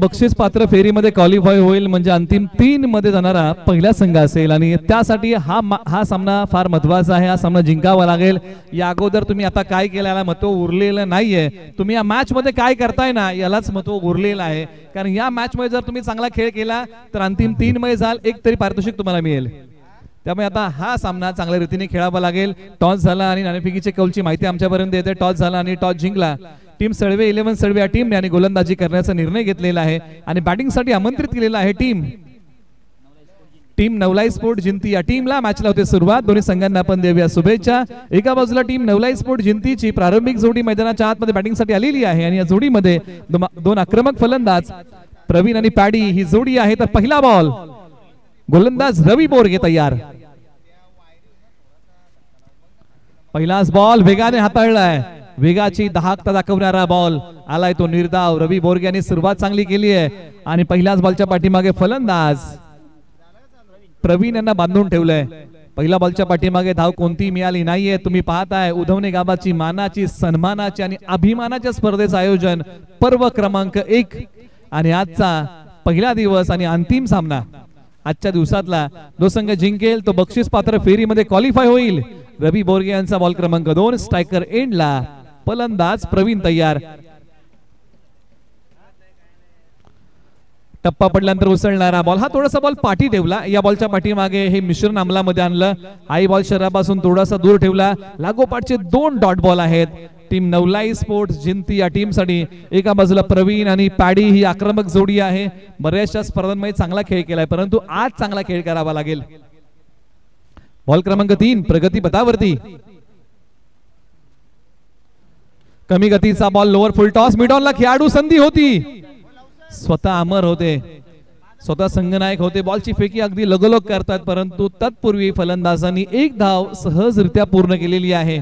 बक्षीस पात्र फेरीमध्ये क्वालिफाय होईल, म्हणजे अंतिम 3 मध्ये जाणारा पहिला संघ असेल आणि त्यासाठी हा सामना फार महत्त्वाचा आहे. हा सामना जिंकावा लागेल. या अगोदर तुम्ही आता काय केलं याला महत्त्व उरलेलं नाहीये. तुम्ही या मॅच मध्ये काय करताय ना यालाच महत्त्व उरलेलं आहे. कारण या मॅच मध्ये जर तुम्ही चांगला खेळ केला तर अंतिम 3 मध्ये जाल, एक तरी पारितोषिक तुम्हाला मिळेल. त्यामुळे आता हा सामना चांगल्या रीतीने खेळावा लागेल. टॉस झाला आणि नाणेफेकीच्या कौलची माहिती आमच्यापर्यंत येते. टॉस झाला आणि टॉस जिंकला टीम सळवे 11 सळवे या टीमने आणि गोलंदाजी करण्याचा निर्णय घेतलेला आहे आणि बॅटिंगसाठी आमंत्रित केलेला आहे टीम नवलाई स्पोर्ट जिंती या टीमला. मॅचला होते सुरुवात. दोन्ही संघांना आपण देऊया शुभेच्छा. एका बाजूला टीम नवलाई स्पोर्ट जिंतीची प्रारंभिक जोडी मैदानाच्या आतमध्ये बॅटिंगसाठी आलेली आहे आणि या जोडीमध्ये दोन आक्रमक फलंदाज प्रवीण आणि पॅडी ही जोडी आहे. तर पहिला बॉल गोलंदाज रवी बोरगे तयार. पहिलाच बॉल वेगाने हाताळलाय. वेगाची दाहकता दाखवणारा बॉल आलाय तो निर्धाव. रवी बोरगे यांनी सुरुवात चांगली केली आहे आणि पहिल्याच बॉलच्या पाठीमागे फलंदाज प्रवीण यांना बांधून ठेवलंय. पहिल्या बॉलच्या पाठीमागे धाव कोणती मिळाली नाहीये. तुम्ही पाहताय उधवणे गावाची मानाची सन्मानाची आणि अभिमानाच्या स्पर्धेचं आयोजन पर्व क्रमांक 1 आणि आजचा पहिला दिवस आणि अंतिम सामना. आजच्या दिवसातला जो संघ जिंकेल तो बक्षीस पात्र फेरीमध्ये क्वालिफाय होईल. रवी बोरगे यांचा बॉल क्रमांक 2 स्ट्रायकर एंडला. फलंदाज प्रवीण तयार. टप्पा पडल्यानंतर उसळणारा बॉल. हा थोडासा बॉल पाठी ठेवला. या बॉलच्या पाठीमागे हे मिश्रण अंमलामध्ये आणलं. हाय बॉल शरीरापासून थोडासा दूर ठेवला. लागोपाठचे 2 डॉट बॉल आहेत टीम नवलाई स्पोर्ट्स जिंती या टीम साठी. एका बाजूला प्रवीण आणि पॅडी ही आक्रमक जोडी आहे. बऱ्याचशा स्पर्धांमध्ये चांगला खेळ केलाय परंतु आज चांगला खेळ करावा लागेल. बॉल क्रमांक 3 प्रगती पथावरती. कमी गतीचा बॉल लोअर फुल टॉस. मिडॉनला खेळाडू संधी होती. स्वतः अमर होते, स्वतः संघनायक होते. बॉलची फेकी अगदी लगोलग करतात परंतु तत्पूर्वी फलंदाजांनी 1 धाव सहजरित्या पूर्ण केलेली आहे.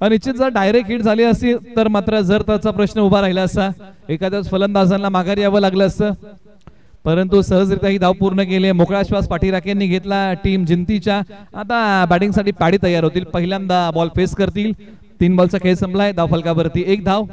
निश्चित जर डायरेक्ट हिट झाली असती तर मात्र जर त्याचा प्रश्न उभा राहिला असता, एखाद्याच फलंदाजांना माघारी यावं लागलं असतं परंतु सहजरित्या ही धाव पूर्ण केली. मोकळा श्वास पाठीराखेंनी घेतला टीम जिंतीच्या. आता बॅटिंगसाठी पॅडी तयार होतील. पहिल्यांदा बॉल फेस करतील. 3 बॉलचा खेळ संपलाय. धाव फलकावरती 1 धाव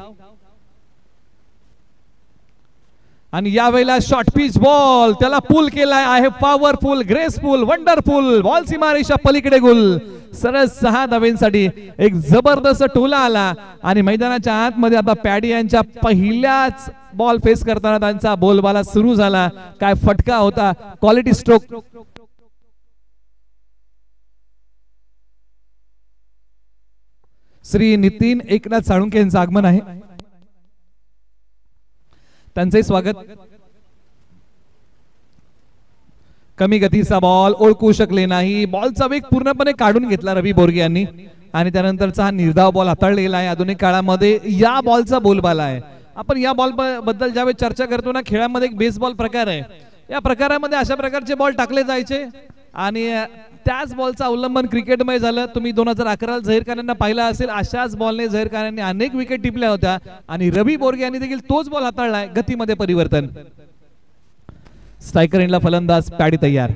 आणि यावेळेला शॉर्ट पिच बॉल त्याला पुल केलाय आहे. पॉवरफुल, ग्रेसफुल, वंडरफुल बॉल सीमारेषा पलीकडे गुल. सरळ 6 धावेंसाठी एक जबरदस्त टोला आला आणि मैदानाच्या आतमध्ये आता पॅडी यांच्या पहिल्याच बॉल फेस करताना त्यांचा बोलबाला सुरू झाला. काय फटका होता. Quality stroke. श्री नितीन एकनाथ साळुंके यांचं आगमन आहे. त्यांचे स्वागत. कमी गतीचा बॉल ओळखू शकले नाही. बॉलचा वेग पूर्णपणे काढून घेतला रवी बोरगे यांनी आणि त्यानंतरचा हा निर्धाव बॉल हाताळलेला आहे. आधुनिक काळामध्ये या बॉलचा बोलबाला आहे. आपण या बॉल बद्दल ज्यावेळी चर्चा करतो ना, खेळामध्ये एक बेसबॉल प्रकार आहे. या प्रकारामध्ये अशा प्रकारचे बॉल टाकले जायचे आणि त्याच बॉलचं अवलंबन क्रिकेटमध्ये झालं. तुम्ही 2011 झहीर खान यांना पाहिला असेल. अशाच बॉलने झहीर खान यांनी अनेक विकेट टिपल्या होत्या आणि रवी बोरगे यांनी देखील तोच बॉल हाताळलाय. गतीमध्ये परिवर्तन. स्ट्रायकर एंडला फलंदाज पॅडी तयार.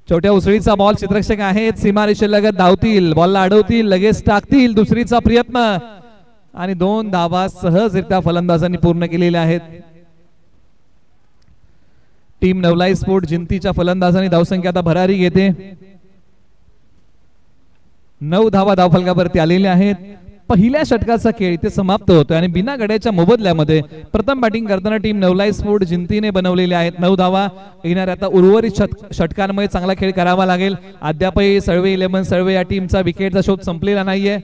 छोट्या उसळीचा बॉल. चित्ररक्षक आहेत सीमारेषेलगत धावतील. बॉलला अडवतील, लगेच टाकतील. दुसरीचा प्रयत्न आणि 2 धावा सहजरित्या फलंदाजांनी पूर्ण केलेल्या आहेत. टीम नवलाई स्पोर्ट जिंतीच्या फलंदाजांनी धावसंख्या आता भरारी घेते. 9 धावा धावफलकावरती आलेल्या आहेत. पहिल्या षटकाचा खेळ इथे समाप्त होतोय आणि बिना गड्याच्या मोबदल्यामध्ये प्रथम बॅटिंग करताना टीम नवलाई स्पोर्ट जिंतीने बनवलेले आहेत 9 धावा. येणाऱ्या आता उर्वरित षटकांमध्ये चांगला खेळ करावा लागेल. अद्यापही सळवे 11 सळवे या टीमचा विकेटचा शोध संपलेला नाहीये.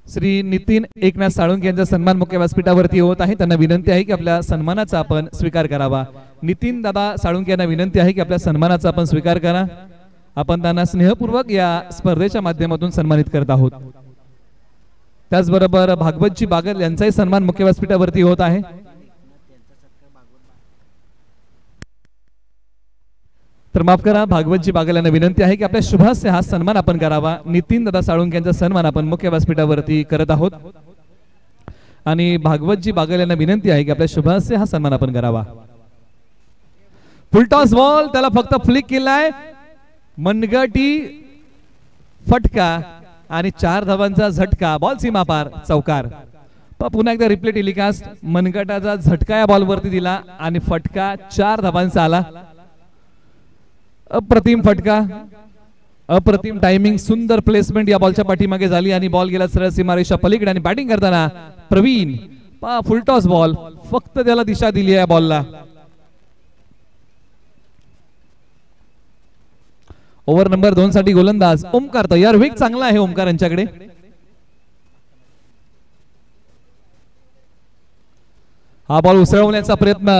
श्री नितीन एकनाथ साळुंके यांचा सन्मान मुख्य व्यासपीठावरती होत आहे. त्यांना विनंती आहे की आपल्या सन्मानाचा आपण स्वीकार करावा. नितीन दादा साळुंके यांना विनंती आहे की आपल्या सन्मानाचा आपण स्वीकार करा. आपण त्यांना स्नेहपूर्वक या स्पर्धेच्या माध्यमातून सन्मानित करत आहोत. त्याचबरोबर भागवतजी बागल यांचाही सन्मान मुख्य व्यासपीठावरती होत आहे. तर माफ करा, भागवतजी बागल यांना विनंती आहे की आपल्या शुभास्य हा सन्मान आपण करावा. नितीन दादा साळुंके यांचा सन्मान आपण मुख्य व्यासपीठावरती करत आहोत आणि भागवतजी बागल यांना विनंती आहे की आपल्या शुभास्य हा सन्मान आपण करावा. फुलटॉस बॉल त्याला फक्त फ्लिक केलाय. मनगटी फटका आणि 4 धावांचा झटका. बॉल सीमापार, चौकार. पुन्हा एकदा रिप्ले टेलिकास्ट. मनगटाचा झटका या बॉलवरती दिला आणि फटका 4 धावांचा आला. अप्रतिम फटका, अप्रतिम टायमिंग, सुंदर प्लेसमेंट या बॉलच्या पाठीमागे झाली आणि बॉल गेला सरळ सीमारेषा पलीकडे. आणि बॅटिंग करताना प्रवीण फुलटॉस बॉल, फक्त त्याला दिशा दिली आहे बॉलला. ओव्हर नंबर 2 साठी गोलंदाज ओमकार तयार. वेग चांगला आहे ओमकार यांच्याकडे. हा बॉल उसळवण्याचा प्रयत्न,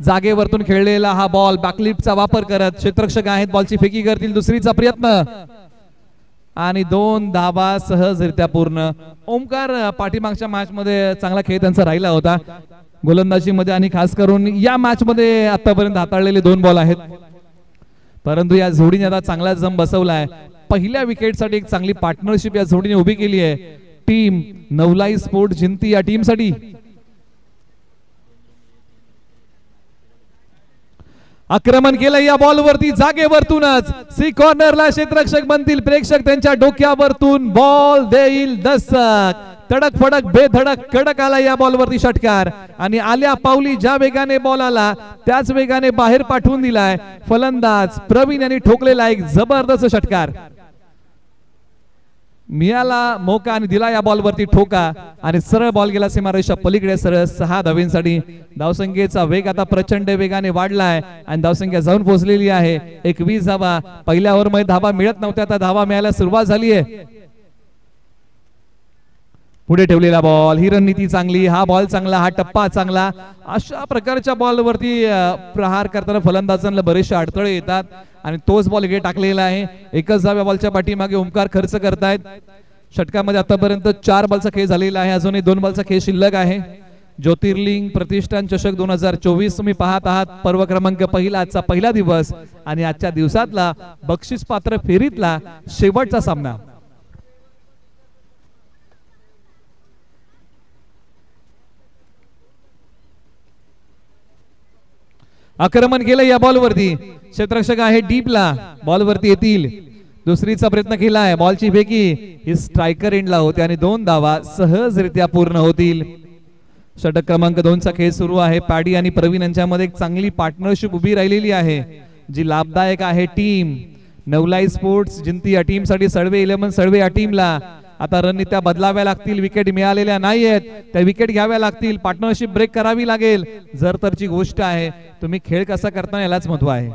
जागेवरतून खेळलेला हा बॉल बॅकलिफ्टचा वापर करत क्षेत्ररक्षक आहेत, बॉलची फेकी करतील. दुसरीचा प्रयत्न आणि 2 धावा सहजरित्या पूर्ण. ओमकार पाठीमागच्या मॅच मध्ये चांगला खेळ त्यांचा राहिला होता गोलंदाजी मध्ये आणि खास करून या मॅच मध्ये आतापर्यंत हाताळलेले 2 बॉल आहेत. परंतु या जोडीने आता चांगला जम बसवलाय. पहिल्या विकेट साठी एक चांगली पार्टनरशिप या जोडीने उभी केली आहे. टीम नवलाई स्पोर्ट जिंती या टीम साठी आक्रमण केलं या बॉलवरती जागेवरतूनच. सी कॉर्नरला क्षेत्ररक्षक बनतील प्रेक्षक, त्यांच्या डोक्यावरतून बॉल देईल दस्तक. तडक फडक बेधडक कडक आला या बॉलवरती षटकार आणि आल्या पावली ज्या वेगाने बॉल आला त्याच वेगाने बाहेर पाठवून दिलाय फलंदाज प्रवीण यांनी ठोकलेला एक जबरदस्त षटकार. मियाला मौका आणि दिला या बॉलवरती ठोका आणि सरळ बॉल गेला सीमारेषा पलीकडे. सरळ 6 धावांसाठी. धावसंख्येचा वेग आता प्रचंड वेगाने वाढलाय आणि धावसंख्या जाऊन पोहोचलेली आहे 21 धावा. पहिल्या ओव्हर मध्ये धावा मिळत नव्हत्या, आता धावा मिळायला सुरुवात झाली आहे. पुढे ठेवलेला बॉल, ही रणनीती चांगली, हा बॉल चांगला, हा टप्पा चांगला. अशा प्रकारच्या बॉलवरती प्रहार करताना फलंदाजांना बरेचसे अडथळे येतात आणि तोच बॉल इकडे टाकलेला आहे. एकच धाव या बॉलच्या पाठीमागे ओमकार खर्च करतायत. षटकामध्ये आतापर्यंत 4 बॉलचा खेळ झालेला आहे, अजूनही 2 बॉलचा खेळ शिल्लक आहे. ज्योतिर्लिंग प्रतिष्ठान चषक 2024 तुम्ही पाहत आहात. पर्व क्रमांक पहिला, आजचा पहिला दिवस आणि आजच्या दिवसातला बक्षीस पात्र फेरीतला शेवटचा सामना. आक्रमण केलं या बॉलवरती. क्षेत्ररक्षक आहे डीपला, बॉलवरती येतील. दुसरीचा प्रयत्न केलाय, बॉलची फेकी ही स्ट्रायकर एंडला होते आणि 2 धावा सहजरित्या पूर्ण होतील. षटक क्रमांक 2 चा खेळ सुरू आहे. पॅडी आणि प्रवीण यांच्यामध्ये एक चांगली पार्टनरशिप उभी राहिलेली आहे जी लाभदायक आहे. टीम नवलाई स्पोर्ट्स जिंती या टीम साठी सळवे 11 सळवे या टीमला आता रणनीत्या बदलाव्या लागतील. विकेट मिळालेल्या नाहीयेत, त्या विकेट घ्याव्या लागतील. पार्टनरशिप ब्रेक करावी लागेल. जर तरची गोष्ट आहे, तुम्ही खेळ कसा करता यालाच महत्व आहे.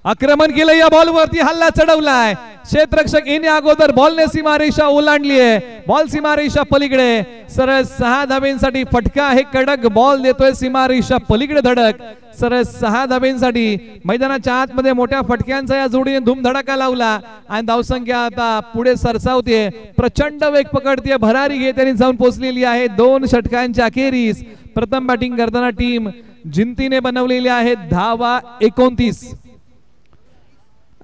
आक्रमण केलं या बॉलवरती, हल्ला चढवलाय. क्षेत्ररक्षक येणे अगोदर बॉलने सीमारेषा ओलांडली आहे. बॉल सीमारेषा पलीकडे. सरळ 6 धावेंसाठी फटका. हे कडक बॉल देतोय सीमारेषा पलीकडे धडक. सरळ 6 धावेंसाठी. मैदानाच्या आतमध्ये मोठ्या फटक्यांचा या जोडीने धूमधडाका लावला आणि धावसंख्या आता पुढे सरसावते. प्रचंड वेग पकडते, भरारी घेत त्यांनी जाऊन पोहोचलेली आहे 2 षटकांच्या अखेरीस. प्रथम बॅटिंग करताना टीम जिंतीने बनवलेली आहे धावा 29.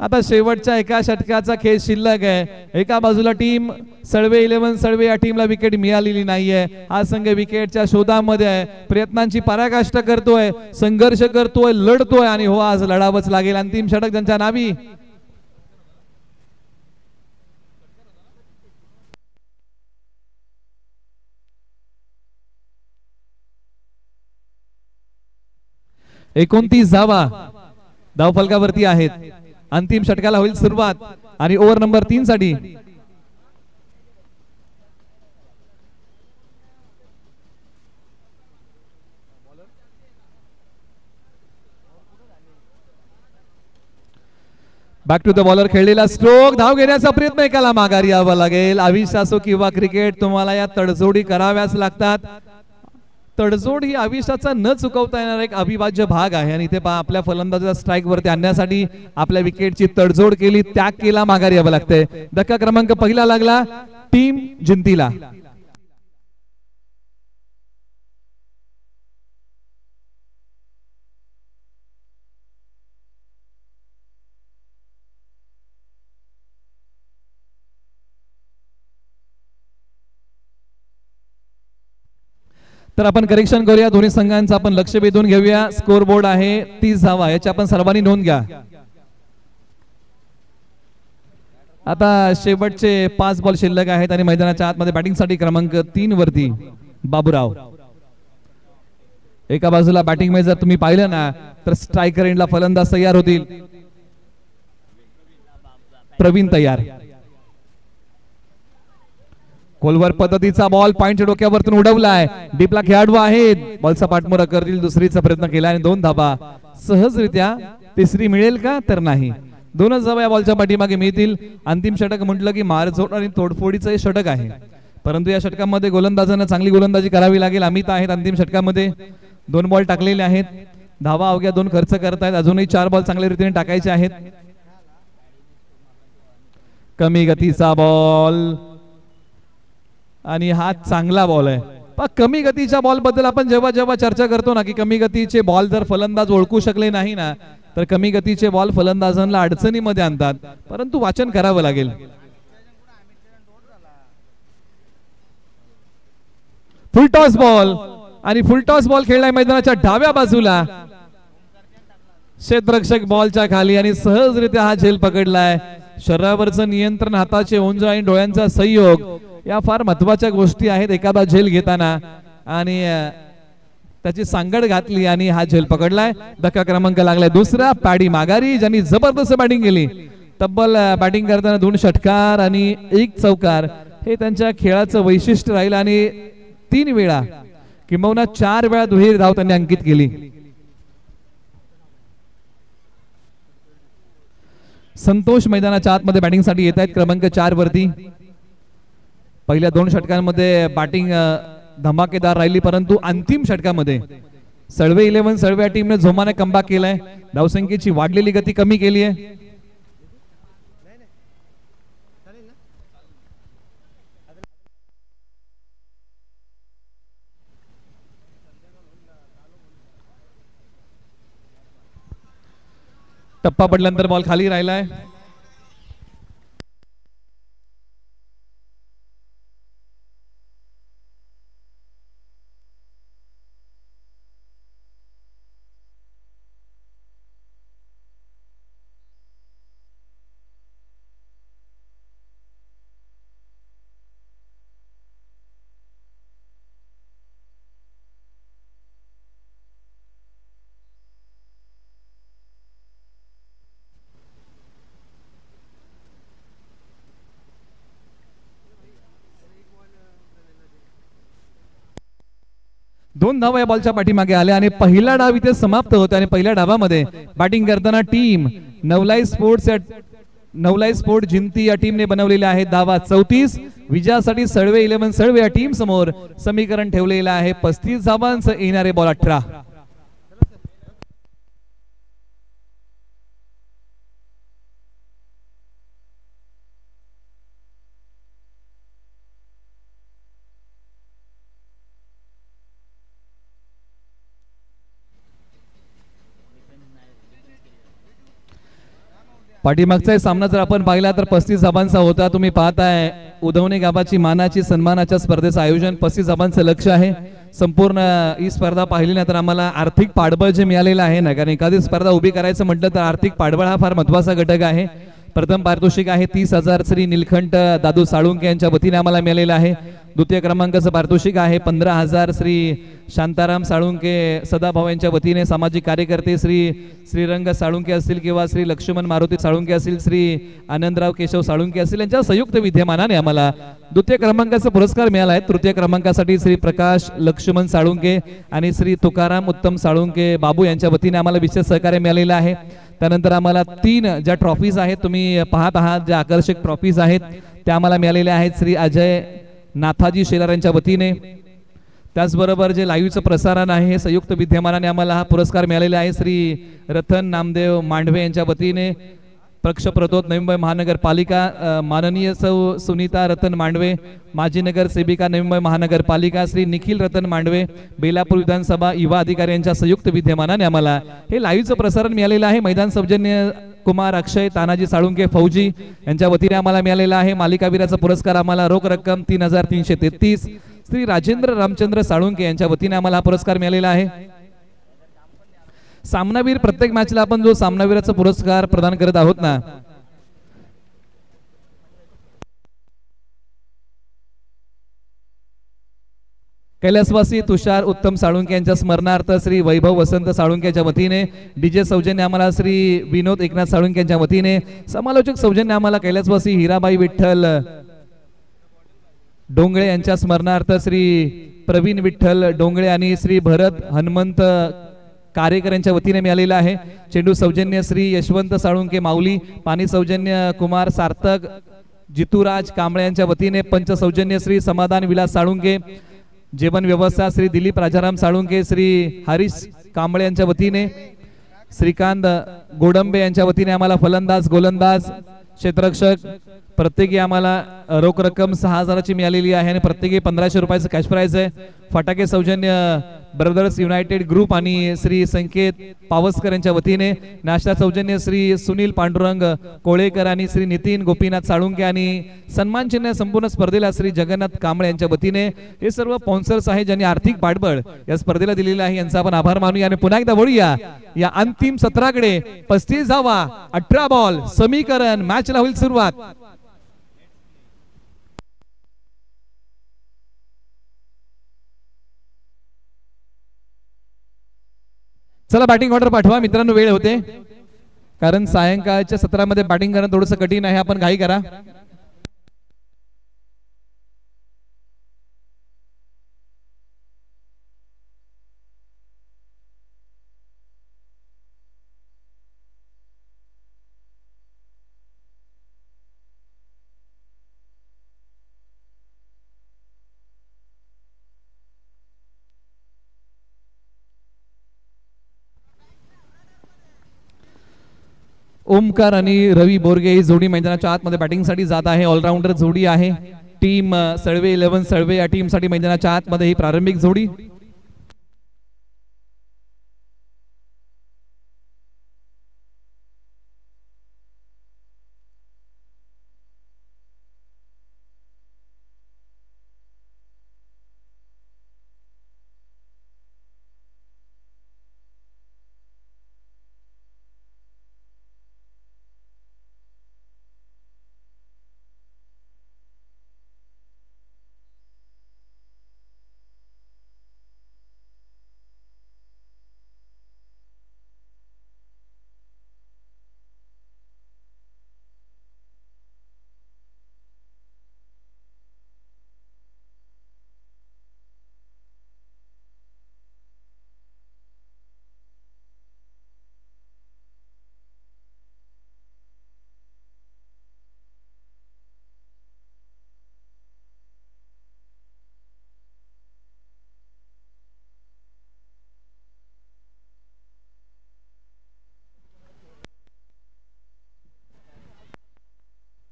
आता शेवटच्या एका षटकाचा खेळ शिल्लक आहे. एका बाजूला टीम सळवे 11 सळवे या टीमला विकेट मिळालेली नाहीये. हा संघ विकेटच्या शोधामध्ये आहे, प्रयत्नांची पराकाष्ठा करतोय, संघर्ष करतोय, लढतोय आणि हो आज लढावंच लागेल. अंतिम षटक त्यांच्या नावी. एकोणतीस धावा धावफलकावरती आहेत. अंतिम षटकाला होईल सुरुवात आणि ओव्हर नंबर 3 साठी बॅक टू द बॉलर खेळलेला स्ट्रोक. धाव घेण्याचा प्रयत्न, एकाला माघारी यावं लागेल. आयुष्य असो किंवा क्रिकेट, तुम्हाला या तडजोडी कराव्याच लागतात. तडजोड ही आयुष्याचा न चुकवता येणारा एक अविभाज्य भाग आहे आणि इथे आपल्या फलंदाजाला स्ट्राईक वरती आणण्यासाठी आपल्या विकेटची तडजोड केली, त्याग केला, माघारी यावं लागतंय. धक्का क्रमांक पहिला लागला टीम जिंतीला. तर आपण करेक्शन करूया. दोन्ही संघांचं आपण लक्ष वेधून घेऊया. स्कोर बोर्ड आहे 30 धावा, याची आपण सर्वांनी नोंद घ्या. आता शेवटचे 5 बॉल शिल्लक आहेत आणि मैदानाच्या आतमध्ये बॅटिंगसाठी क्रमांक 3 वरती बाबूराव. एका बाजूला बॅटिंग मध्ये जर तुम्ही पाहिलं ना तर स्ट्रायकर एंडला फलंदाज तयार होतील. प्रवीण तयार. खोलवर पद्धतीचा बॉल पॉइंटच्या डोक्यावरतून उडवलाय. डीपला खेळाडू आहेत. बॉलचा पाठमोरा करतील. दुसरीचा प्रयत्न केला आणि 2 धाबा सहजरित्या. तिसरी मिळेल का तर नाही. 2च धाबा या बॉलच्या पाठीमागे मिळतील. अंतिम षटक म्हटलं की मारझोड आणि तोडफोडीचं हे षटक आहे, परंतु या षटकामध्ये गोलंदाजांना चांगली गोलंदाजी करावी लागेल. अमित आहेत अंतिम षटकामध्ये. 2 बॉल टाकलेले आहेत. धावा अवघ्या 2 खर्च करतायत. अजूनही 4 बॉल चांगल्या रीतीने टाकायचे आहेत. कमी गतीचा बॉल आणि हा चांगला बॉल आहे. पण कमी गतीच्या बॉल बद्दल आपण जेव्हा जेव्हा चर्चा करतो ना की कमी गतीचे बॉल जर फलंदाज ओळखू शकले नाही ना तर कमी गतीचे बॉल फलंदाजांना अडचणीमध्ये आणतात, परंतु वाचन करावं लागेल. फुलटॉस बॉल आणि फुलटॉस बॉल खेळलाय मैदानाच्या डाव्या बाजूला. क्षेत्ररक्षक बॉलच्या खाली आणि सहजरित्या हा झेल पकडलाय. शरीरावरचं नियंत्रण, हाताचे ओंजळ आणि डोळ्यांचा संयोग या फार महत्वाच्या गोष्टी आहेत एखादा झेल घेताना. आणि त्याची सांगड घातली आणि हा झेल पकडलाय. धक्का क्रमांक लागलाय दुसरा. पॅडी माघारी ज्यांनी जबरदस्त बॅटिंग केली. तब्बल बॅटिंग करताना 2 षटकार आणि 1 चौकार हे त्यांच्या खेळाचं वैशिष्ट्य राहिलं आणि 3 वेळा किंबहुना 4 वेळा दुहेरी धाव त्यांनी अंकित केली. संतोष मैदानाच्या आतमध्ये बॅटिंग साठी येत आहेत क्रमांक 4 वरती. पहिल्या 2 षटकांमध्ये बॅटिंग धमाकेदार राहिली, परंतु अंतिम षटकामध्ये सळवे 11 सळवे या टीमने जोमाने कमबॅक केलाय. धावसंख्येची वाढलेली गती कमी केली आहे. टप्पा पडल्यानंतर बॉल खाली राहिलाय. दोन धावा या बॉलच्या पाठीमागे आल्या आणि पहिला डाव इथे समाप्त होतो. आणि पहिल्या डावामध्ये बॅटिंग करताना टीम नवलाई स्पोर्ट जिंती या टीमने बनवलेले आहेत धावा 34. विजयासाठी सळवे 11 सळवे या टीम समोर समीकरण ठेवलेलं आहे 35 धावांचं. येणारे बॉल 18. पाठीमागचा सामना जर आपण पाहिला तर 35 धावांचा होता. तुम्ही पाहताय उदवणे गावाची मानाची सन्मानाच्या स्पर्धेचं आयोजन 35 धावांचं लक्ष आहे. संपूर्ण ही स्पर्धा पाहिली ना तर आम्हाला आर्थिक पाठबळ जे मिळालेलं आहे ना, कारण एखादी स्पर्धा उभी करायचं म्हटलं तर आर्थिक पाठबळ हा फार महत्वाचा घटक आहे. प्रथम पारितोषिक आहे 30,000 श्री नीलकंठ दादू साळुंके यांच्या वतीने आम्हाला मिळालेलं आहे. द्वितीय क्रमांकाचं पारितोषिक आहे 15,000 श्री शांताराम साळुंके सदाभाऊ यांच्या वतीने. सामाजिक कार्यकर्ते श्रीरंग साळुंके असतील किंवा श्री लक्ष्मण मारुती साळुंके असतील, श्री आनंदराव केशव साळुंके असतील यांच्या संयुक्त विद्यमानाने आम्हाला द्वितीय क्रमांकाचा पुरस्कार मिळाला आहे. तृतीय क्रमांकासाठी श्री प्रकाश लक्ष्मण साळुंके आणि श्री तुकाराम उत्तम साळुंके बाबू यांच्या वतीने आम्हाला विशेष सहकार्य मिळालेलं आहे. त्यानंतर आम्हाला 3 ज्या ट्रॉफीज आहेत तुम्ही पाहत आहात, ज्या आकर्षक ट्रॉफीज आहेत त्या आम्हाला मिळालेल्या आहेत श्री अजय नाथाजी शेलार यांच्या वतीने. त्याचबरोबर जे लाईव्हचं प्रसारण आहे हे संयुक्त विद्यमानाने आम्हाला हा पुरस्कार मिळालेला आहे श्री रतन नामदेव मांडवे यांच्या वतीने. पक्षप्रतोद नवी मुंबई महानगरपालिका माननीय सौ सुनीता रतन मांडवे, माजी नगर सेविका नवी मुंबई महानगरपालिका श्री निखिल रतन मांडवे, बेलापूर विधानसभा युवा अधिकारी यांच्या संयुक्त विद्यमानाने आम्हाला हे लाईव्हचं प्रसारण मिळालेलं आहे. मैदान सौजन्य कुमार अक्षय तानाजी साळुंके फौजी यांच्या वतीने आम्हाला मिळालेला आहे. मालिकावीराचा पुरस्कार आम्हाला रोख रक्कम 3,333 श्री राजेंद्र रामचंद्र साळुंके यांच्या वतीने आम्हाला हा पुरस्कार मिळालेला आहे. सामनावीर प्रत्येक मॅचला आपण जो सामनावीराचा पुरस्कार प्रदान करत आहोत ना कैलासवासी तुषार उत्तम साळुंके यांच्या स्मरणार्थ श्री वैभव वसंत साळुंके यांच्या वतीने, डीजे सौजन्य आम्हाला श्री विनोद एकनाथ साळुंके यांच्या वतीने, समालोचक सौजन्य आम्हाला कैलासवासी हिराबाई विठ्ठल डोंगळे यांच्या स्मरणार्थ श्री प्रवीण विठ्ठल डोंगळे आणि श्री भरत हनुमंत कार्यकर यांच्या वतीने मिळालेला आहे। चेंडू सौजन्य श्री यशवंत साळुंके माऊली, पाणी सौजन्य कुमार सार्थक जितूराज कांबळे यांच्या वतीने, पंच सौजन्य श्री समाधान विलास साळुंके, जेवण व्यवस्था श्री दिलीप राजाराम साळुंके, श्री हरीश कांबळे यांच्या वतीने, श्रीकांत गोडंबे यांच्या वतीने आम्हाला फलंदाज गोलंदाज क्षेत्ररक्षक प्रत्येकी आम्हाला रोख रक्कम 6000ची मिळालेली आहे आणि प्रत्येकी 1500 रुपयाचं कॅश प्राइज आहे। फटाके सौजन्य ब्रदर्स युनायटेड ग्रुप आणि श्री संकेत पावसकर यांच्या वतीने, नाश्ता सौजन्य श्री सुनील पांडुरंग कोळेकर आणि श्री नितीन गोपीनाथ साळुंके आणि सन्मान चिन्ह संपूर्ण स्पर्धेला श्री जगन्नाथ कांबळे यांच्या वतीने। हे सर्व स्पॉन्सर्स आहेत ज्यांनी आर्थिक पाठबळ या स्पर्धेला दिलेला आहे, यांचा आपण आभार मानूया आणि पुन्हा एकदा वळूया या अंतिम सत्राकडे। 35 धावा 18 बॉल समीकरण, मॅचला होईल सुरुवात। चला बॅटिंग ऑर्डर पाठवा मित्रांनो, वेळ होते कारण सायंकाळच्या सत्रामध्ये बॅटिंग करणं थोडंसं कठीण आहे, आपण घाई करा। ओमकार आणि रवी बोरगे ही जोडी मैदानाच्या आतमध्ये बॅटिंगसाठी जात आहे। ऑलराऊंडर जोडी आहे। टीम सळवे 11 सळवे या टीम साठी मैदानाच्या आतमध्ये ही प्रारंभिक जोडी।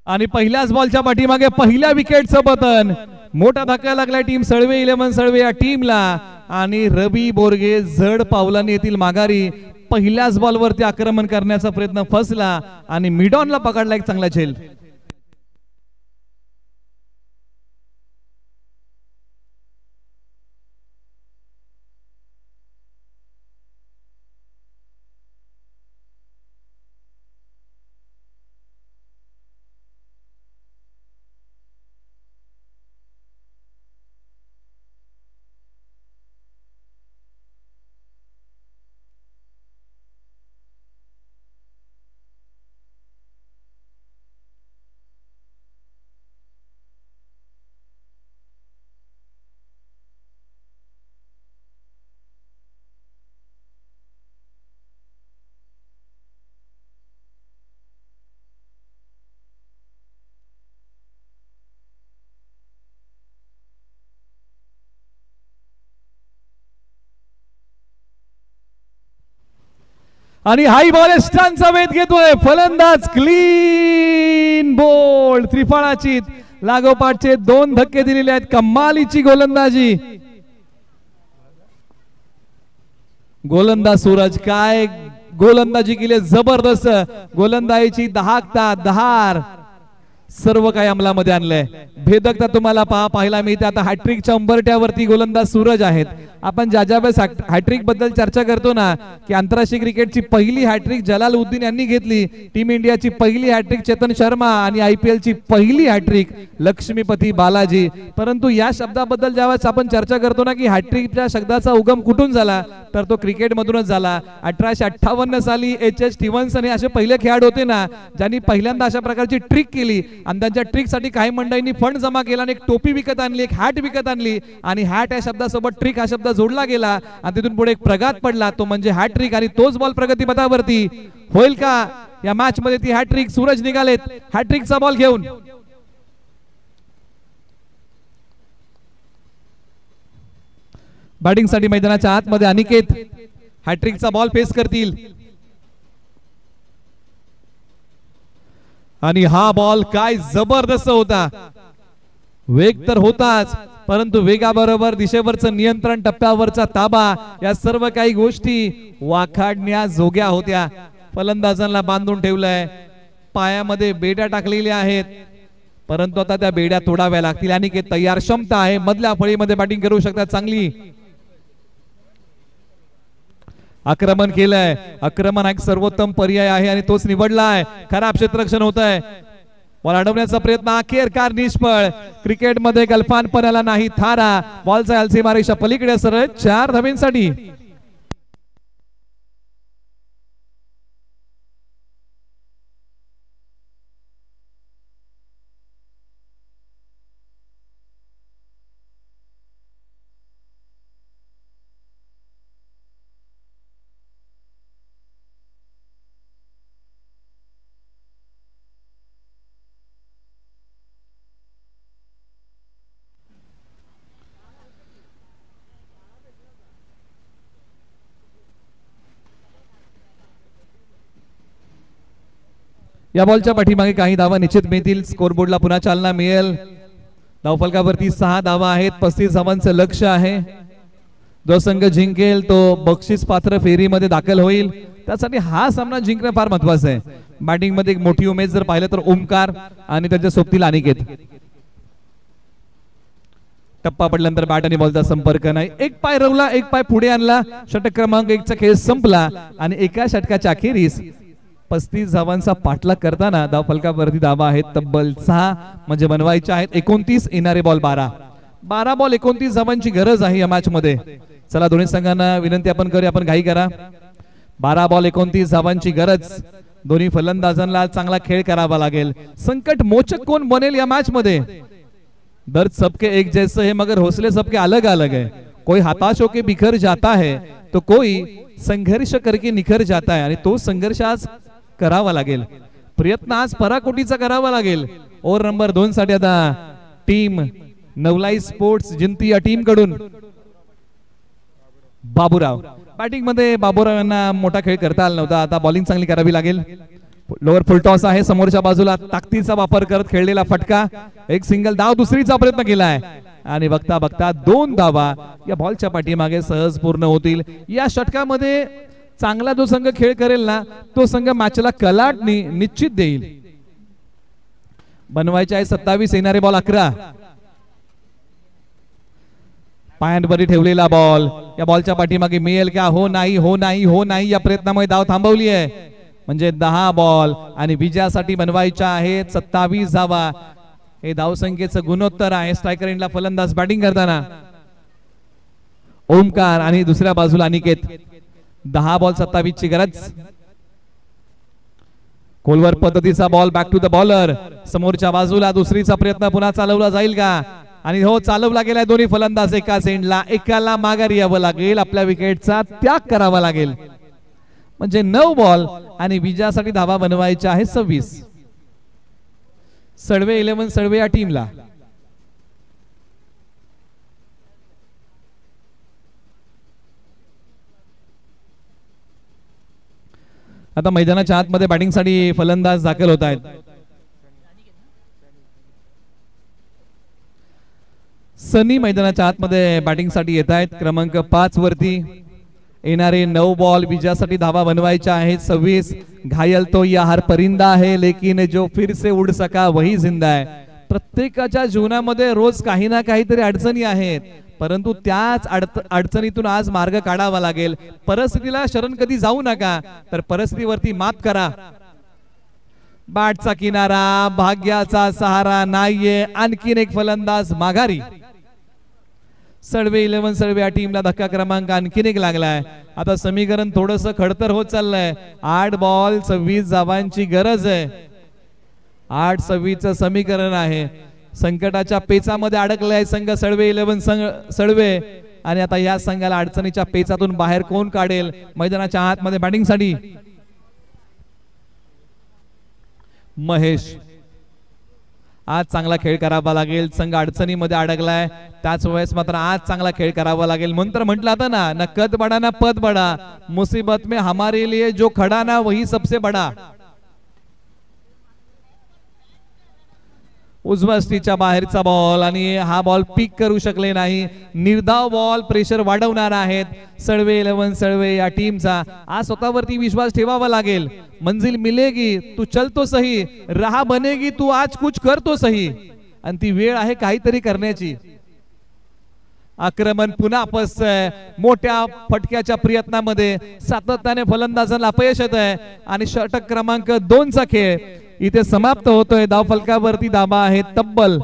आणि पहिल्याच बॉलच्या पाठीमागे पहिल्या विकेटचं पतन, मोठा धक्का लागला टीम सळवे 11 सळवे या टीमला आणि रवी बोरगे जड पावलांनी येथील माघारी। पहिल्याच बॉलवरती आक्रमण करण्याचा प्रयत्न फसला आणि मिडॉनला पकडला एक चांगला झेल। आणि हाई बॉल स्टंपचा वेध घेतोय फलंदाज, क्लीन बोल्ड त्रिफळाची लागोपाठचे 2 धक्के दिलेले आहेत। कमालीची गोलंदाजी, गोलंदाज सूरज काय गोलंदाजी केली, जबरदस्त गोलंदाजीची दहाकता धार सर्व काही अंमलामध्ये आणलंय. भेदकता तुम्हाला पाहायला मिळते. आता हॅट्रिकच्या उंबरठ्यावरती गोलंदाज सूरज आहेत. आपण ज्या ज्या वेळेस हॅट्रिक बद्दल चर्चा करतो ना की आंतरराष्ट्रीय क्रिकेटची पहिली हॅट्रिक जलालुद्दीन यांनी घेतली, टीम इंडियाची पहिली हॅट्रिक चेतन शर्मा आणि IPL ची पहिली हॅट्रिक लक्ष्मीपती बालाजी. परंतु या शब्दाबद्दल ज्यावेळेस आपण चर्चा करतो ना की हॅट्रिकच्या शब्दाचा उगम कुठून झाला, तर तो क्रिकेटमधूनच झाला. 1858 साली H.H. स्टीव्हन्सन हे असे पहिले खेळाडू होते ना ज्यांनी पहिल्यांदा अशा प्रकारची ट्रिक केली आणि त्यांच्या ट्रिकसाठी काही मंडळींनी फंड जमा केला आणि एक टोपी विकत आणली, एक हॅट विकत आणली आणि हॅट या शब्दासोबत ट्रिक हा शब्द जोडला गेला आणि तिथून पुढे एक प्रघात पडला, तो म्हणजे हॅट्रिक. आणि तोच बॉल प्रगतीपथावरती होईल का या मॅच मध्ये ती हॅट्रिक. सूरज निघालेत हॅट्रिकचा बॉल घेऊन. बॅटिंग साठी मैदानाच्या आतमध्ये अनिकेत हॅट्रिकचा बॉल फेस करतील आणि हा बॉल काय जबरदस्त होता. वेग तर होताच, परंतु वेगाबरोबर दिशेवरचं नियंत्रण, टप्प्यावरचा ताबा, या सर्व काही गोष्टी वाखाडण्या जोग्या होत्या. फलंदाजांना बांधून ठेवलंय, पायामध्ये बेड्या टाकलेल्या आहेत, परंतु आता त्या बेड्या तोडाव्या लागतील. आणि की तयार क्षमता आहे, मधल्या फळीमध्ये बॅटिंग करू शकतात चांगली. आक्रमण केलंय, आक्रमण हा एक सर्वोत्तम पर्याय आहे आणि तोच निवडलाय. खराब क्षेत्ररक्षण होत आहे, बॉल अडवण्याचा प्रयत्न अखेरकार निष्फळ. क्रिकेटमध्ये गलफानपणाला नाही थारा. बॉलचा सीमारेषा पलीकडे सरळ 4 धाब्यांसाठी. या बॉलच्या पाठीमागे काही धावा निश्चित मिळतील. स्कोरबोर्डला पुन्हा चालना मिळेल. धावफलकावरती 6 धावा आहेत. 35 धावांचं लक्ष आहे. जो संघ जिंकेल तो बक्षीस पात्र फेरीमध्ये दाखल होईल. त्यासाठी हा सामना जिंकणं फार महत्वाचं आहे. बॅटिंग मध्ये एक मोठी उमेद जर पाहिलं तर ओमकार आणि त्याच्या सोबतीला अनिकेत. टप्पा पडल्यानंतर बॅट आणि बॉलचा संपर्क नाही. एक पाय रवला, एक पाय पुढे आणला. षटक क्रमांक 1 चा खेळ संपला आणि एका षटकाच्या अखेरीस 35 धावांचा पाठलाग करताना धावफलकावरती धावा आहेत तब्बल 6, म्हणजे बनवायचे आहेत 29. येणारे बॉल 12 बॉल 29 धावांची गरज आहे या मॅच मध्ये. चला दोन्ही संघांना विनंती आपण करूया, आपण घाई करा. 12 बॉल 29 धावांची गरज. दोन्ही फलंदाजांना चांगला खेळ करावा लागेल. संकट मोचक कोण बनेल या मॅच मध्ये? दर्द सबके एक जैसे है मगर हौसले सबके अलग अलग है. कोई हताश होके बिखर जाता है तो कोई संघर्ष करके निखर जाता है. आणि तो संघर्ष आज करावा लागेल, प्रयत्न आज पराकोटीचा करावा लागेल. ओव्हर नंबर 2 साठी आता टीम नवलाई स्पोर्ट्स जिंती या टीम कडून बाबूराव. बॅटिंग मध्ये बाबूराव यांना मोठा खेळ करता आला नव्हता. आता बॉलिंग चांगली करावी लागेल. लोअर फुल टॉस आहे, समोरच्या बाजूला ताकदीचा वापर करत खेळलेला फटका. एक सिंगल धाव, दुसरीचा प्रयत्न केलाय आणि बघता बघता 2 धावा या बॉलच्या पाठीमागे सहज पूर्ण होतील. या षटकामध्ये चांगला जो संघ खेळ करेल ना तो संघ मॅचला कलाटणी निश्चित देईल. बनवायचे आहे 27. येणारे बॉल 11. पायांवरती ठेवलेला बॉल. या बॉलच्या पाठीमागे मिळेल का? हो नाही, हो नाही, हो नाही. या प्रयत्नामुळे धाव थांबवली आहे, म्हणजे 10 बॉल आणि विजयासाठी बनवायच्या आहेत 27 धावा. हे धावसंख्येचं गुणोत्तर आहे. स्ट्रायकर एंडला फलंदाज बॅटिंग करताना ओमकार आणि दुसऱ्या बाजूला अनिकेत. 10 बॉल 27 ची गरज. खोलवर पद्धतीचा ball back to the bowler. समोरच्या बाजूला दुसरीचा प्रयत्न पुन्हा चालवला जाईल का? आणि हो, चालवला गेलाय. दोन्ही फलंदाज एका एंडला. एकाला माघारी यावं लागेल, आपल्या विकेटचा त्याग करावा लागेल, म्हणजे 9 बॉल आणि विजयासाठी धावा बनवायच्या आहे 26. सडवे 11 सडवे या टीमला. आता मैदानाच्या आतमध्ये बॅटिंग साठी फलंदाज दाखल होत आहेत. सनी मैदानाच्या आतमध्ये बॅटिंग साठी येत आहेत. क्रमांक 5 वरती येणारे 9 बॉल विजयासाठी धावा बनवायच्या आहेत. 26 घायल तो या हर परिंदा है लेकिन जो फिर से उड़ सका वही जिंदा है. प्रत्येकाच्या जीवनामध्ये रोज काही ना काहीतरी अडचणी आहेत, परंतु त्याच अडचणीतून आज मार्ग काढावा लागेल. परिस्थितीला शरण कधी जाऊ नका, तर परिस्थितीवरती मात करा. बाटचा किनारा, भाग्याचा सहारा नाहीये. आणखीन एक फलंदाज माघारी. सळवे 11 सळवे या टीमला धक्का क्रमांक आणखीन एक लागलाय. आता समीकरण थोडंसं खडतर होत चाललंय. 8 बॉल 26 धावांची गरज आहे. 8-26 समीकरण आहे. संकटाच्या पेचामध्ये अडकले आहे संघ सळवे 11 सळवे. आणि आता या संघाला अडचणीच्या पेचातून बाहेर कोण काढेल? मैदानाच्या आतमध्ये बॅटिंगसाठी महेश. आज चांगला खेळ करावा लागेल. संघ अडचणीमध्ये अडकलाय, त्याच वेळेस मात्र आज चांगला खेळ करावा लागेल. मंत्र म्हटला था ना कद बडा ना पद बडा, मुसीबत में हमारे लिए जो खडा ना वही सबसे बडा. उजव्या स्टीच्या बाहेरचा बॉल आणि हा बॉल पिक करू शकले नाही. निर्धाव बॉल प्रेशर वाढवणार आहेत सळवे 11 सळवे या टीमचा. आज स्वतःवरती विश्वास ठेवावा लागेल. मंजिल मिलेगी तू चल तो सही, राह बनेगी तू आज कुछ कर तो सही. आणि ती वेळ आहे काहीतरी करण्याची. आक्रमण पुन्हा अपयश आहे. मोठ्या फटक्याच्या प्रयत्नामध्ये सातत्याने फलंदाजांना अपयश येत आहे आणि षटक क्रमांक 2 चा खेळ इथे समाप्त होतोय. धावफलकावरती धावा आहेत तब्बल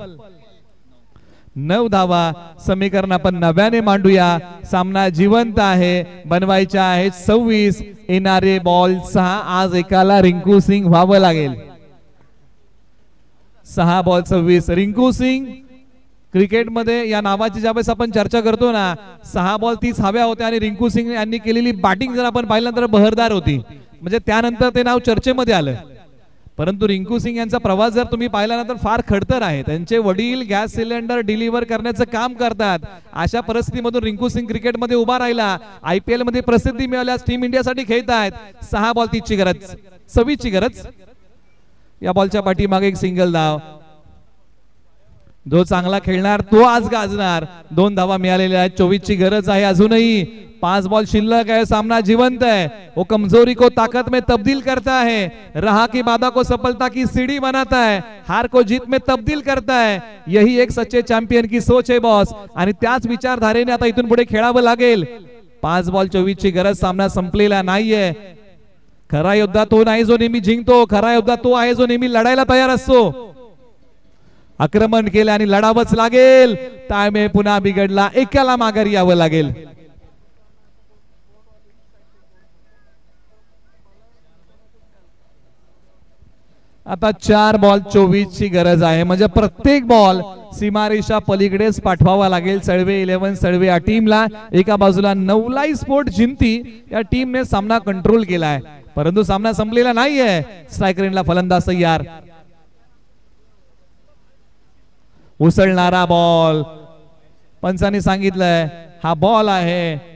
9 धावा. समीकरण आपण नव्याने मांडूया. सामना जिवंत आहे. बनवायच्या आहेत 26. येणारे बॉल 6. आज एकाला रिंकू सिंग व्हावं लागेल. 6 बॉल 26. रिंकू सिंग क्रिकेटमध्ये या नावाची ज्यावेळेस आपण चर्चा करतो ना, 6 बॉल 30 हव्या होत्या आणि रिंकू सिंग यांनी केलेली बॅटिंग जर आपण पाहिलं तर बहरदार होती. म्हणजे त्यानंतर ते नाव चर्चेमध्ये आलं. परंतु रिंकू सिंग यांचा प्रवास जर तुम्ही पाहिला ना तर फार खडतर आहे. त्यांचे वडील गॅस सिलेंडर डिलिव्हर करण्याचं काम करतात. अशा परिस्थितीमधून रिंकू सिंग क्रिकेटमध्ये उभा राहिला. IPL मध्ये प्रसिद्धी मिळाल्यास टीम इंडियासाठी खेळतायत. 6 बॉल 30 ची गरज, 26 ची गरज. या बॉलच्या पाठीमागे एक सिंगल धाव. जो चांगला खेळणार तो आज गाजणार. 2 धावा मिळालेल्या आहेत. 24 ची गरज आहे अजूनही. 5 बॉल शिल्लक है. सामना जीवंत है. वो कमजोरी को ताकत में तब्दील करता है. राह की बाधा को सफलता की सीढ़ी बनाता है. हार को जीत में तब्दील करता है. यही एक सच्चे चॅम्पियन की सोच है बॉस. आणि त्याच विचारधारेने आता इथून पुढे खेळावं लागेल. 5 बॉल 24 ची गरज. सामना संपलेला नाहीये. खरा योद्धा तो नाही जो नेहमी जिंकतो. खरा योद्धा तो आहे जो नेहमी लढायला तयार असतो. आक्रमण केले आणि लढावंच लागेल. ताळमेळ पुन्हा बिघडला. एकाला माघारी यावं लागेल. आता 4 बॉल 24 ची गरज आहे. म्हणजे प्रत्येक बॉल सीमारेषा पलीकडेच पाठवावा लागेल सळवे 11 सळवे या टीमला. एका बाजूला नवलाई स्पोर्ट जिंती या टीमने सामना कंट्रोल केलाय, परंतु सामना संपलेला नाहीये. स्ट्रायकर एंडला फलंदाज तयार. उसळणारा बॉल. पंचांनी सांगितलंय हा बॉल आहे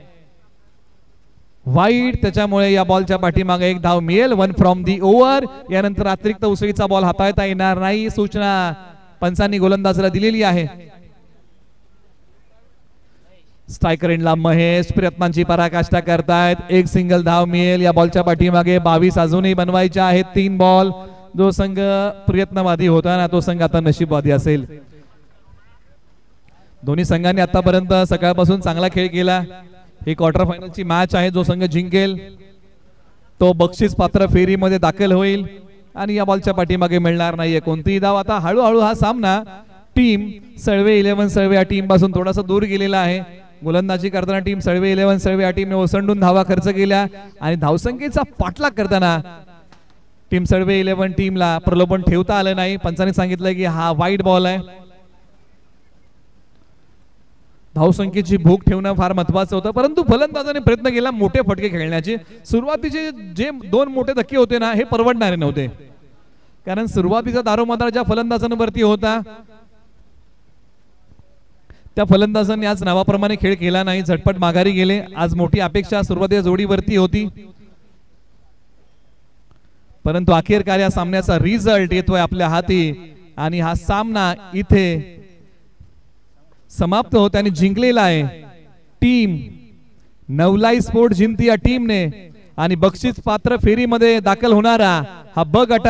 वाईट, त्याच्यामुळे या बॉलच्या पाठीमागे एक धाव मिळेल. 1 फ्रॉम दी ओव्हर. यानंतर अतिरिक्त उसळीचा बॉल हाताळता येणार नाही. सूचना पंचांनी गोलंदाजाला दिलेली आहे. स्ट्रायकर एंडला महेश प्रयत्नांची पराकाष्ठा करतायत. एक सिंगल धाव मिळेल. या बॉलच्या पाठीमागे 22 अजूनही बनवायचे आहेत. 3 बॉल. जो संघ प्रयत्नवादी होता ना तो संघ आता नशीबवादी असेल. दोन्ही संघांनी आतापर्यंत सकाळपासून चांगला खेळ केला. ही क्वार्टर फायनलची मॅच आहे. जो संघ जिंकेल तो बक्षीस पात्र फेरीमध्ये दाखल होईल आणि या बॉलच्या पाठीमागे मिळणार नाहीये कोणतीही धाव. आता हळूहळू हा सामना टीम सळवे 11 सळवे या टीम पासून थोडासा दूर गेलेला आहे. गोलंदाजी करताना टीम सळवे 11 सळवे या टीमने ओसंडून धावा खर्च केल्या आणि धावसंख्येचा पाठलाग करताना टीम सळवे 11 टीमला प्रलोभन ठेवता आलं नाही. पंचांनी सांगितलं की हा वाईट बॉल आहे. धावसंख्येची भूक ठेवणं फार महत्वाचं होतं, परंतु फलंदाजाने प्रयत्न केला मोठे फटके खेळण्याचे. सुरुवातीचे जे 2 मोठे धक्के होते ना हे परवडणारे नव्हते, कारण सुरुवातीचा दारोमदार ज्या फलंदाजांवरती होता त्या फलंदाजांनी आज नावाप्रमाणे खेळ केला नाही. झटपट माघारी गेले. आज मोठी अपेक्षा सुरुवातीच्या जोडीवरती होती, परंतु अखेरकार या सामन्याचा रिझल्ट येतोय आपल्या हाती आणि हा सामना इथे समाप्त होत आणि जिंकलेला आहे टीम नवलाई स्पोर्ट जिंती या टीमने आणि बक्षीस पात्र फेरीमध्ये दाखल होणारा हा ब गट